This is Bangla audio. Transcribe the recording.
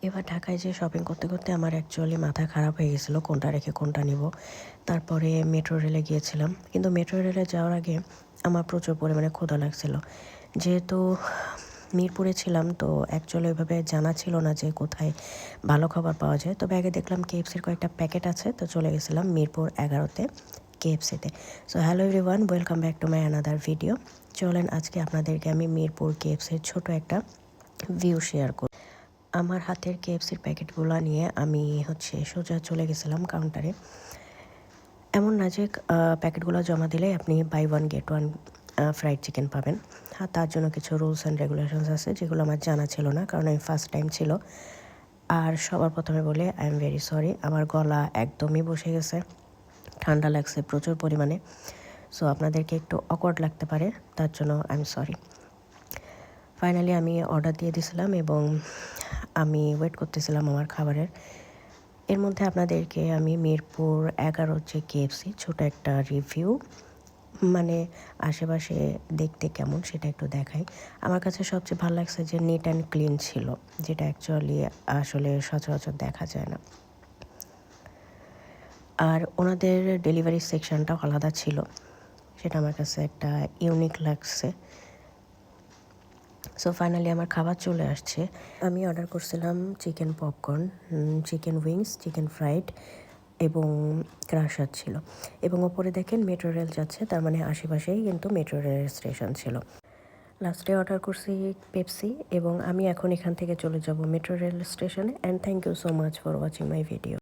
এবার ঢাকায় যেয়ে শপিং করতে করতে আমার অ্যাকচুয়ালি মাথা খারাপ হয়ে গেছিলো কোনটা রেখে কোনটা নিব। তারপরে মেট্রো রেলে গিয়েছিলাম, কিন্তু মেট্রো রেলে যাওয়ার আগে আমার প্রচুর পরিমাণে ক্ষুধা লাগছিল। যেহেতু মিরপুরে ছিলাম, তো অ্যাকচুয়ালি ওইভাবে জানা ছিল না যে কোথায় ভালো খাবার পাওয়া যায়। তবে আগে দেখলাম কেএফসির কয়েকটা প্যাকেট আছে, তো চলে গেছিলাম মিরপুর 11-তে কেএফসিতে। So hello everyone, welcome back to my another video. চলেন আজকে আপনাদেরকে আমি মিরপুর কেএফসির ছোট একটা ভিউ শেয়ার করি। আমার হাতের কেএফসির প্যাকেটগুলো নিয়ে আমি সোজা চলে গেছিলাম কাউন্টারে। এমন না যে প্যাকেটগুলো জমা দিলে আপনি buy one get one fried chicken পাবেন। আর তার জন্য কিছু রুলস অ্যান্ড রেগুলেশনস আছে যেগুলো আমার জানা ছিল না, কারণ আমি ফার্স্ট টাইম ছিল। আর সবার প্রথমে বলে আই এম ভেরি সরি, আমার গলা একদমই বসে গেছে, ঠান্ডা লাগছে প্রচুর পরিমাণে। সো আপনাদেরকে একটু অকওয়ার্ড লাগতে পারে, তার জন্য আই এম সরি। ফাইনালি আমি অর্ডার দিয়ে দিয়েছিলাম এবং আমি ওয়েট করতেছিলাম আমার খাবারের। এর মধ্যে আপনাদেরকে আমি মিরপুর 11 যে কেএফসি ছোটো একটা রিভিউ, মানে আশেপাশে দেখতে কেমন সেটা একটু দেখাই। আমার কাছে সবচেয়ে ভালো লাগছে যে নিট অ্যান্ড ক্লিন ছিল, যেটা অ্যাকচুয়ালি আসলে সচরাচর দেখা যায় না। আর ওনাদের ডেলিভারি সেকশনটাও আলাদা ছিল, সেটা আমার কাছে একটা ইউনিক লাগছে। সো ফাইনালি আমার খাবার চলে আসছে। আমি অর্ডার করছিলাম chicken popcorn, chicken wings, chicken fried এবং ক্রাশার ছিল। এবং ওপরে দেখেন মেট্রো রেল যাচ্ছে, তার মানে আশেপাশেই কিন্তু মেট্রো রেলের স্টেশন ছিল। লাস্টে অর্ডার করছি পেপসি এবং আমি এখন এখান থেকে চলে যাব মেট্রো রেল স্টেশনে। And thank you so much for watching my video.